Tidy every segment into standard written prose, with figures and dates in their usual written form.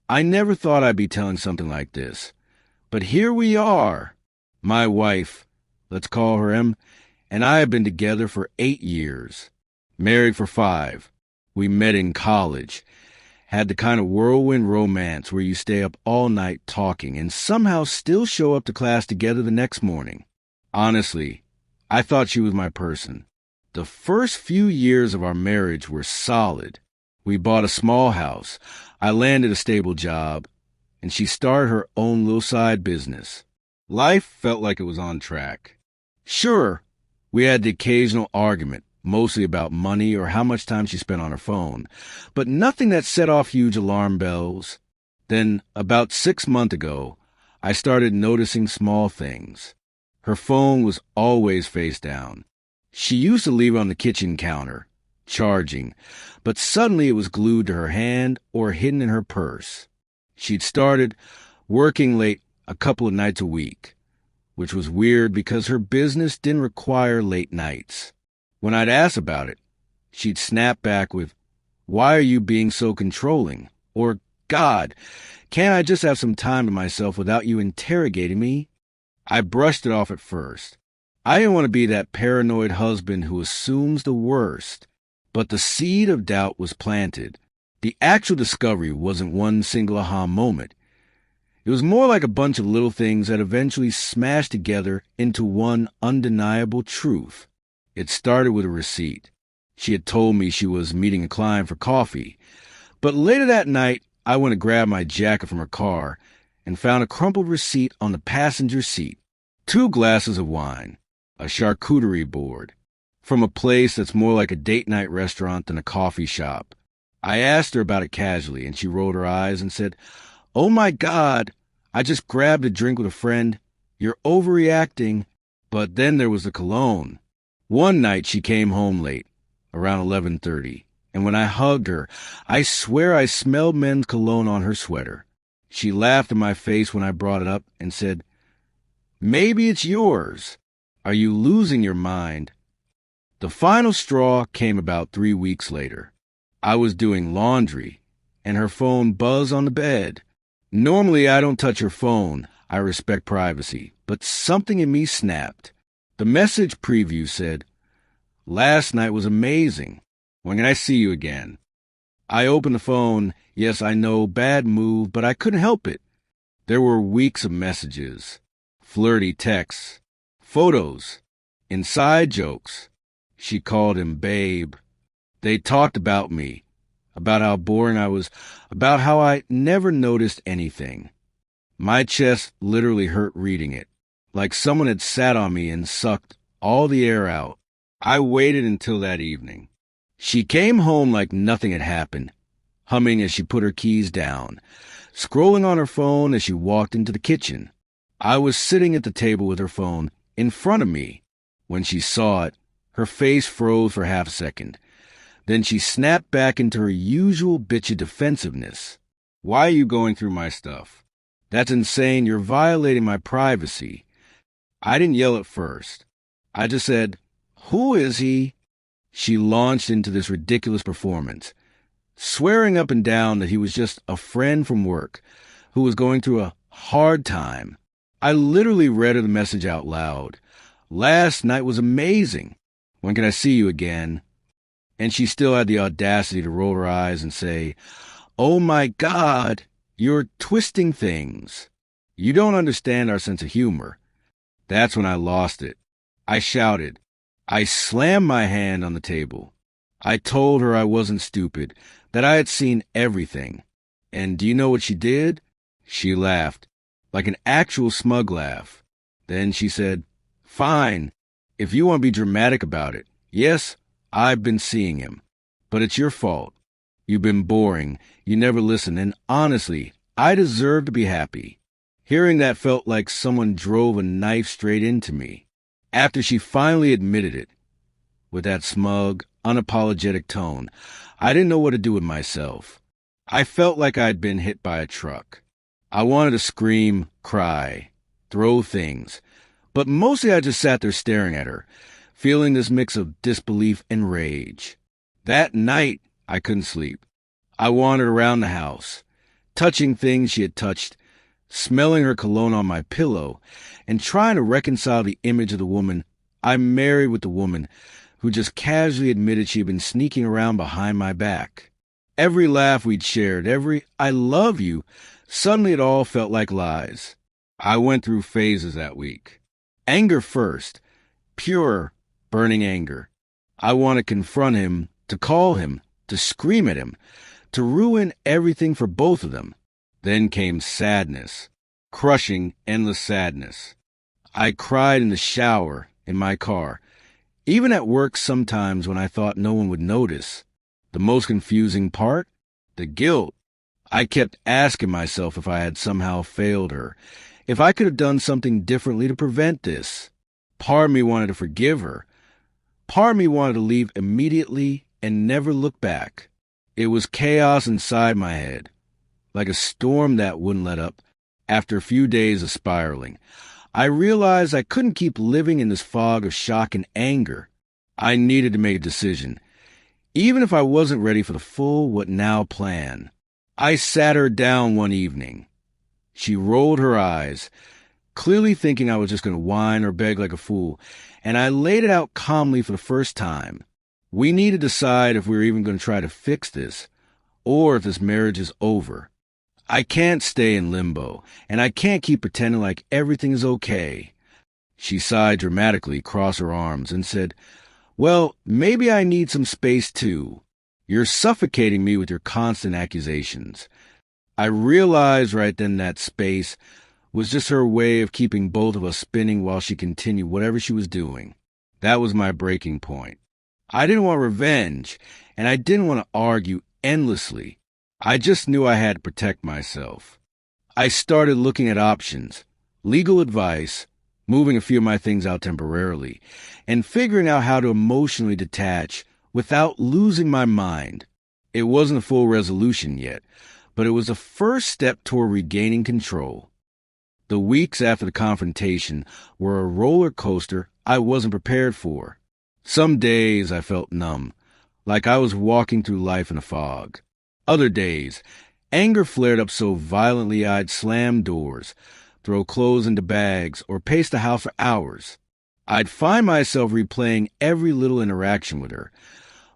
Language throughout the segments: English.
I never thought I'd be telling something like this. But here we are. My wife, let's call her M, and I have been together for 8 years. Married for 5. We met in college. Had the kind of whirlwind romance where you stay up all night talking and somehow still show up to class together the next morning. Honestly, I thought she was my person. The first few years of our marriage were solid. We bought a small house. I landed a stable job, and she started her own little side business. Life felt like it was on track. Sure, we had the occasional argument, mostly about money or how much time she spent on her phone, but nothing that set off huge alarm bells. Then, about 6 months ago, I started noticing small things. Her phone was always face down. She used to leave it on the kitchen counter, charging, but suddenly it was glued to her hand or hidden in her purse. She'd started working late a couple of nights a week, which was weird because her business didn't require late nights. When I'd ask about it, she'd snap back with, "Why are you being so controlling?" Or, "God, can't I just have some time to myself without you interrogating me?" I brushed it off at first. I didn't want to be that paranoid husband who assumes the worst. But the seed of doubt was planted. The actual discovery wasn't one single aha moment. It was more like a bunch of little things that eventually smashed together into one undeniable truth. It started with a receipt. She had told me she was meeting a client for coffee. But later that night, I went to grab my jacket from her car and found a crumpled receipt on the passenger seat. 2 glasses of wine. A charcuterie board, from a place that's more like a date night restaurant than a coffee shop. I asked her about it casually, and she rolled her eyes and said, "Oh my God, I just grabbed a drink with a friend. You're overreacting." But then there was the cologne. One night she came home late, around 11:30, and when I hugged her, I swear I smelled men's cologne on her sweater. She laughed in my face when I brought it up and said, "Maybe it's yours. Are you losing your mind?" The final straw came about 3 weeks later. I was doing laundry, and her phone buzzed on the bed. Normally, I don't touch her phone. I respect privacy. But something in me snapped. The message preview said, "Last night was amazing. When can I see you again?" I opened the phone. Yes, I know, bad move, but I couldn't help it. There were weeks of messages, flirty texts, photos, inside jokes. She called him babe. They talked about me, about how boring I was, about how I never noticed anything. My chest literally hurt reading it, like someone had sat on me and sucked all the air out. I waited until that evening. She came home like nothing had happened, humming as she put her keys down, scrolling on her phone as she walked into the kitchen. I was sitting at the table with her phone in front of me. When she saw it, her face froze for half a second. Then she snapped back into her usual bitchy defensiveness. "Why are you going through my stuff? That's insane. You're violating my privacy." I didn't yell at first. I just said, "Who is he?" She launched into this ridiculous performance, swearing up and down that he was just a friend from work who was going through a hard time. I literally read her the message out loud. "Last night was amazing. When can I see you again?" And she still had the audacity to roll her eyes and say, "Oh my God, you're twisting things. You don't understand our sense of humor." That's when I lost it. I shouted. I slammed my hand on the table. I told her I wasn't stupid, that I had seen everything. And do you know what she did? She laughed, like an actual smug laugh. Then she said, "Fine, if you want to be dramatic about it. Yes, I've been seeing him. But it's your fault. You've been boring. You never listen. And honestly, I deserve to be happy." Hearing that felt like someone drove a knife straight into me. After she finally admitted it, with that smug, unapologetic tone, I didn't know what to do with myself. I felt like I'd been hit by a truck. I wanted to scream, cry, throw things, but mostly I just sat there staring at her, feeling this mix of disbelief and rage. That night, I couldn't sleep. I wandered around the house, touching things she had touched, smelling her cologne on my pillow, and trying to reconcile the image of the woman I married with the woman who just casually admitted she had been sneaking around behind my back. Every laugh we'd shared, every "I love you," suddenly it all felt like lies. I went through phases that week. Anger first, pure, burning anger. I wanted to confront him, to call him, to scream at him, to ruin everything for both of them. Then came sadness, crushing, endless sadness. I cried in the shower, in my car, even at work sometimes when I thought no one would notice. The most confusing part? The guilt. I kept asking myself if I had somehow failed her, if I could have done something differently to prevent this. Part of me wanted to forgive her. Part of me wanted to leave immediately and never look back. It was chaos inside my head, like a storm that wouldn't let up. After a few days of spiraling, I realized I couldn't keep living in this fog of shock and anger. I needed to make a decision, even if I wasn't ready for the full what now plan. I sat her down one evening. She rolled her eyes, clearly thinking I was just going to whine or beg like a fool, and I laid it out calmly for the first time. We need to decide if we're even going to try to fix this, or if this marriage is over. I can't stay in limbo, and I can't keep pretending like everything is okay. She sighed dramatically, crossed her arms, and said, "Well, maybe I need some space too. You're suffocating me with your constant accusations." I realized right then that space was just her way of keeping both of us spinning while she continued whatever she was doing. That was my breaking point. I didn't want revenge, and I didn't want to argue endlessly. I just knew I had to protect myself. I started looking at options, legal advice, moving a few of my things out temporarily, and figuring out how to emotionally detach without losing my mind. It wasn't a full resolution yet, but it was a first step toward regaining control. The weeks after the confrontation were a roller coaster I wasn't prepared for. Some days I felt numb, like I was walking through life in a fog. Other days, anger flared up so violently I'd slam doors, throw clothes into bags, or pace the house for hours. I'd find myself replaying every little interaction with her,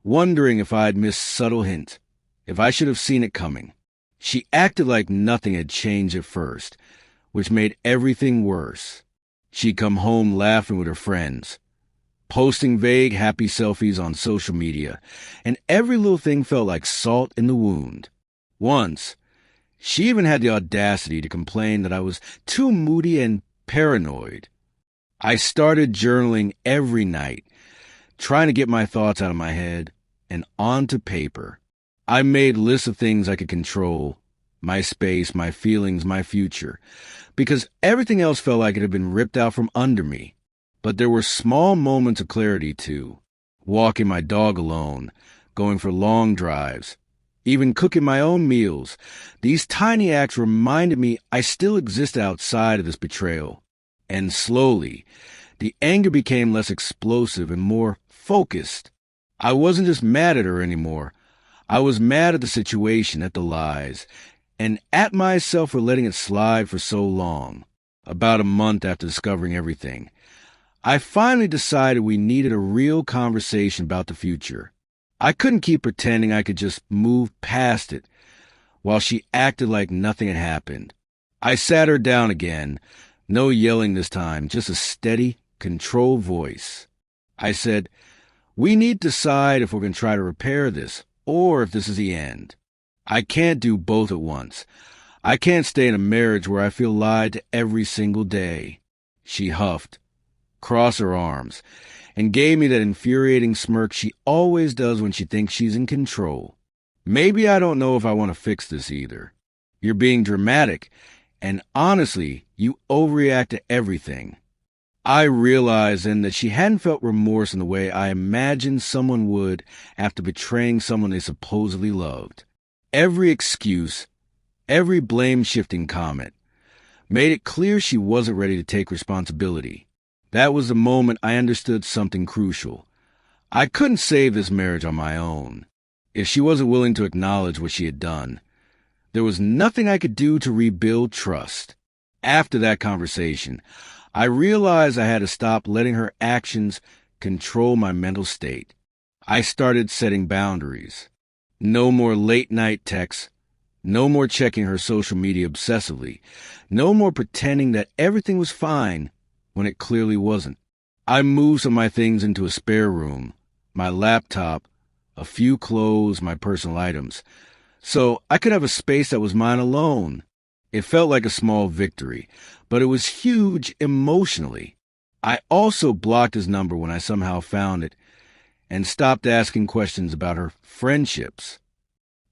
wondering if I'd missed subtle hints, if I should have seen it coming. She acted like nothing had changed at first, which made everything worse. She'd come home laughing with her friends, posting vague, happy selfies on social media, and every little thing felt like salt in the wound. Once, she even had the audacity to complain that I was too moody and paranoid. I started journaling every night, trying to get my thoughts out of my head and onto paper. I made lists of things I could control, my space, my feelings, my future, because everything else felt like it had been ripped out from under me. But there were small moments of clarity, too. Walking my dog alone, going for long drives, even cooking my own meals. These tiny acts reminded me I still existed outside of this betrayal. And slowly, the anger became less explosive and more focused. I wasn't just mad at her anymore. I was mad at the situation, at the lies, and at myself for letting it slide for so long. About a month after discovering everything, I finally decided we needed a real conversation about the future. I couldn't keep pretending I could just move past it while she acted like nothing had happened. I sat her down again, no yelling this time, just a steady, controlled voice. I said, "We need to decide if we're going to try to repair this or if this is the end. I can't do both at once. I can't stay in a marriage where I feel lied to every single day." She huffed, crossed her arms, and gave me that infuriating smirk she always does when she thinks she's in control. "Maybe I don't know if I want to fix this either. You're being dramatic, and honestly, you overreact to everything." I realized then that she hadn't felt remorse in the way I imagined someone would after betraying someone they supposedly loved. Every excuse, every blame-shifting comment made it clear she wasn't ready to take responsibility. That was the moment I understood something crucial. I couldn't save this marriage on my own. If she wasn't willing to acknowledge what she had done, There was nothing I could do to rebuild trust. After that conversation, I realized I had to stop letting her actions control my mental state. I started setting boundaries. No more late-night texts. No more checking her social media obsessively. No more pretending that everything was fine when it clearly wasn't. I moved some of my things into a spare room, my laptop, a few clothes, my personal items, so I could have a space that was mine alone. It felt like a small victory, but it was huge emotionally. I also blocked his number when I somehow found it and stopped asking questions about her friendships.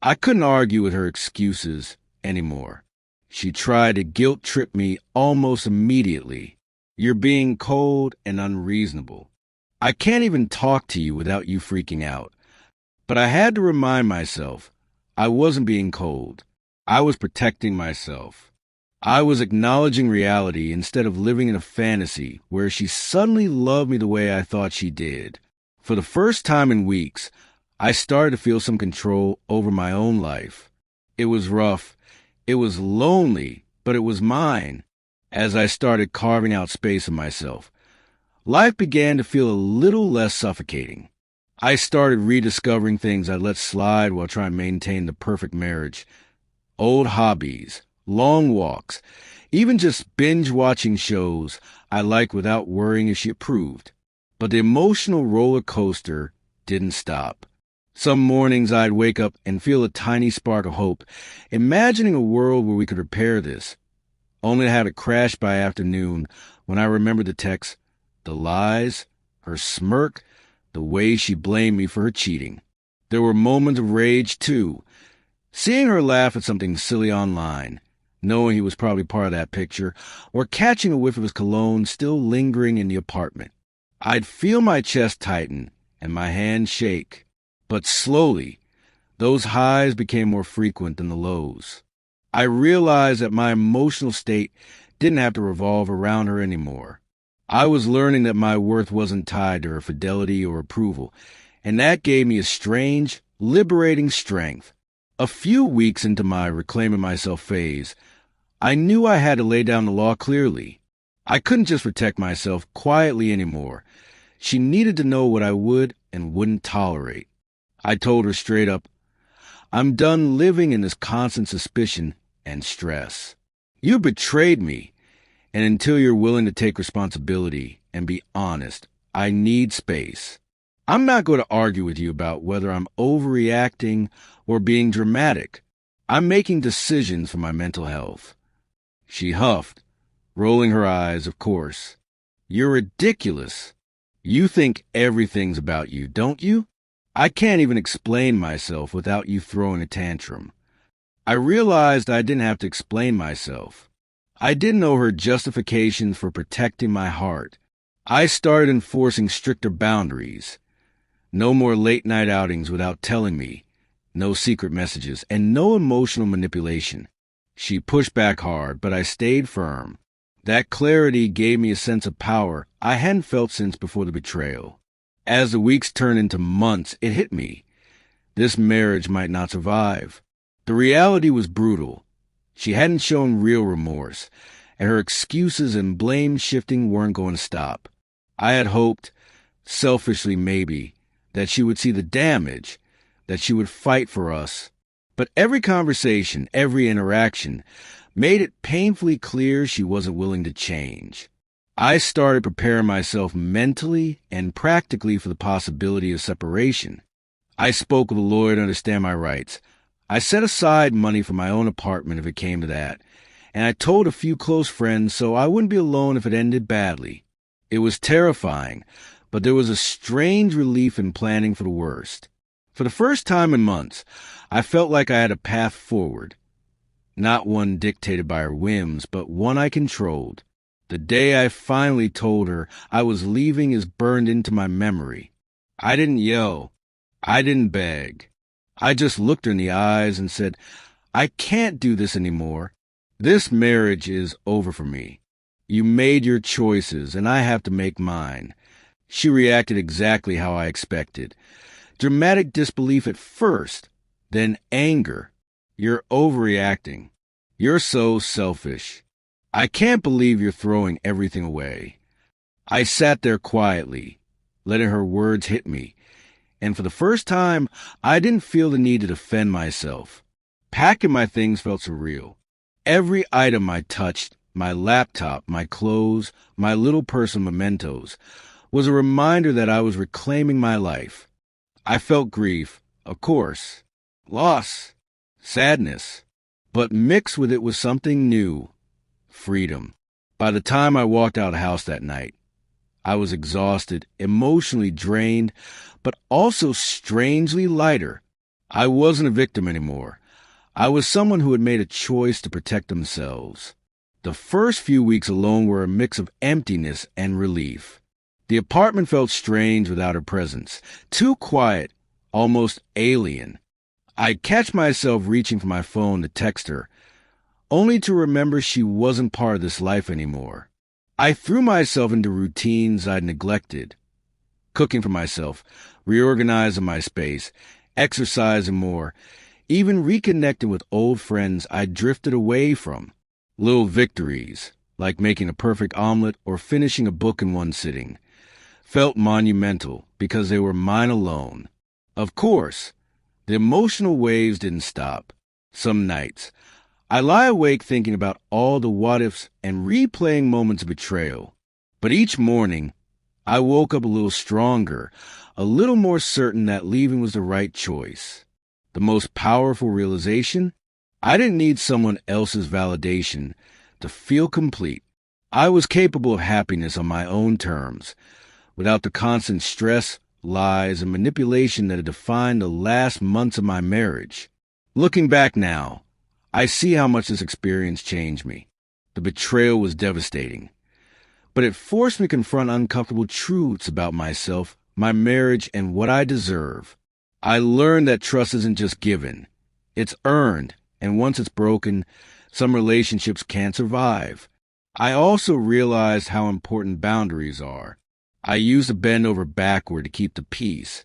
I couldn't argue with her excuses anymore. She tried to guilt-trip me almost immediately. You're being cold and unreasonable. I can't even talk to you without you freaking out. But I had to remind myself I wasn't being cold. I was protecting myself. I was acknowledging reality instead of living in a fantasy where she suddenly loved me the way I thought she did. For the first time in weeks, I started to feel some control over my own life. It was rough. It was lonely, but it was mine. As I started carving out space in myself, life began to feel a little less suffocating. I started rediscovering things I let slide while trying to maintain the perfect marriage. Old hobbies, long walks, even just binge-watching shows I liked without worrying if she approved. But the emotional roller coaster didn't stop. Some mornings I'd wake up and feel a tiny spark of hope, imagining a world where we could repair this, only to have it crash by afternoon when I remembered the texts, the lies, her smirk, the way she blamed me for her cheating. There were moments of rage, too. Seeing her laugh at something silly online, knowing he was probably part of that picture, or catching a whiff of his cologne still lingering in the apartment. I'd feel my chest tighten and my hands shake. But slowly, those highs became more frequent than the lows. I realized that my emotional state didn't have to revolve around her anymore. I was learning that my worth wasn't tied to her fidelity or approval, and that gave me a strange, liberating strength. A few weeks into my reclaiming myself phase, I knew I had to lay down the law clearly. I couldn't just protect myself quietly anymore. She needed to know what I would and wouldn't tolerate. I told her straight up, I'm done living in this constant suspicion and stress. You betrayed me, and until you're willing to take responsibility and be honest, I need space. I'm not going to argue with you about whether I'm overreacting or being dramatic. I'm making decisions for my mental health. She huffed, rolling her eyes, of course. You're ridiculous. You think everything's about you, don't you? I can't even explain myself without you throwing a tantrum. I realized I didn't have to explain myself. I didn't know her justifications for protecting my heart. I started enforcing stricter boundaries. No more late-night outings without telling me, no secret messages, and no emotional manipulation. She pushed back hard, but I stayed firm. That clarity gave me a sense of power I hadn't felt since before the betrayal. As the weeks turned into months, it hit me. This marriage might not survive. The reality was brutal. She hadn't shown real remorse, and her excuses and blame shifting weren't going to stop. I had hoped, selfishly maybe, that she would see the damage, that she would fight for us. But every conversation, every interaction, made it painfully clear she wasn't willing to change. I started preparing myself mentally and practically for the possibility of separation. I spoke with a lawyer to understand my rights. I set aside money for my own apartment if it came to that, and I told a few close friends so I wouldn't be alone if it ended badly. It was terrifying, but there was a strange relief in planning for the worst. For the first time in months, I felt like I had a path forward. Not one dictated by her whims, but one I controlled. The day I finally told her I was leaving is burned into my memory. I didn't yell. I didn't beg. I just looked her in the eyes and said, I can't do this anymore. This marriage is over for me. You made your choices, and I have to make mine. She reacted exactly how I expected. Dramatic disbelief at first, then anger, You're overreacting. You're so selfish. I can't believe you're throwing everything away. I sat there quietly, letting her words hit me, and for the first time, I didn't feel the need to defend myself. Packing my things felt surreal. Every item I touched, my laptop, my clothes, my little personal mementos, was a reminder that I was reclaiming my life. I felt grief, of course, loss, sadness, but mixed with it was something new, freedom. By the time I walked out of the house that night, I was exhausted, emotionally drained, but also strangely lighter. I wasn't a victim anymore. I was someone who had made a choice to protect themselves. The first few weeks alone were a mix of emptiness and relief. The apartment felt strange without her presence, too quiet, almost alien. I'd catch myself reaching for my phone to text her, only to remember she wasn't part of this life anymore. I threw myself into routines I'd neglected. Cooking for myself, reorganizing my space, exercising more, even reconnecting with old friends I'd drifted away from. Little victories, like making a perfect omelet or finishing a book in one sitting, felt monumental because they were mine alone. Of course, the emotional waves didn't stop. Some nights, I lie awake thinking about all the what-ifs and replaying moments of betrayal. But each morning, I woke up a little stronger, a little more certain that leaving was the right choice. The most powerful realization? I didn't need someone else's validation to feel complete. I was capable of happiness on my own terms, without the constant stress, lies, and manipulation that had defined the last months of my marriage. Looking back now, I see how much this experience changed me. The betrayal was devastating, but it forced me to confront uncomfortable truths about myself, my marriage, and what I deserve. I learned that trust isn't just given. It's earned, and once it's broken, some relationships can't survive. I also realized how important boundaries are. I used to bend over backward to keep the peace,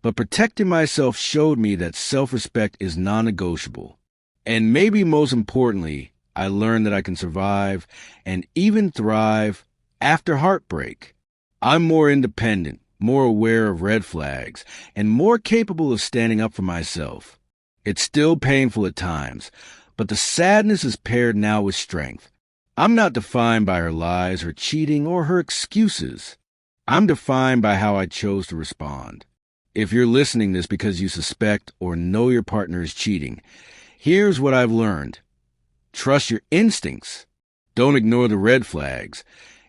but protecting myself showed me that self-respect is non-negotiable. And maybe most importantly, I learned that I can survive and even thrive after heartbreak. I'm more independent, more aware of red flags, and more capable of standing up for myself. It's still painful at times, but the sadness is paired now with strength. I'm not defined by her lies, her cheating, or her excuses. I'm defined by how I chose to respond. If you're listening to this because you suspect or know your partner is cheating, here's what I've learned. Trust your instincts. Don't ignore the red flags.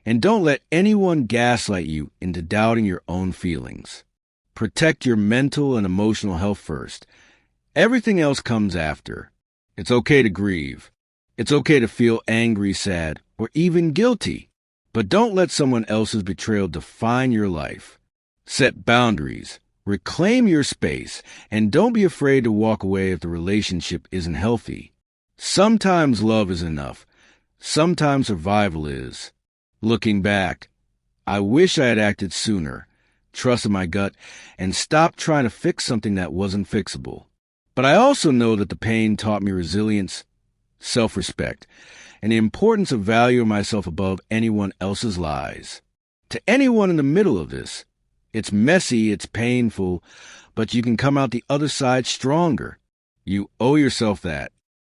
And don't let anyone gaslight you into doubting your own feelings. Protect your mental and emotional health first. Everything else comes after. It's okay to grieve. It's okay to feel angry, sad, or even guilty. But don't let someone else's betrayal define your life. Set boundaries. Reclaim your space, and don't be afraid to walk away if the relationship isn't healthy. Sometimes love is enough. Sometimes survival is. Looking back, I wish I had acted sooner, trusted my gut, and stopped trying to fix something that wasn't fixable. But I also know that the pain taught me resilience, self-respect, and the importance of valuing myself above anyone else's lies. To anyone in the middle of this, it's messy, it's painful, but you can come out the other side stronger. You owe yourself that.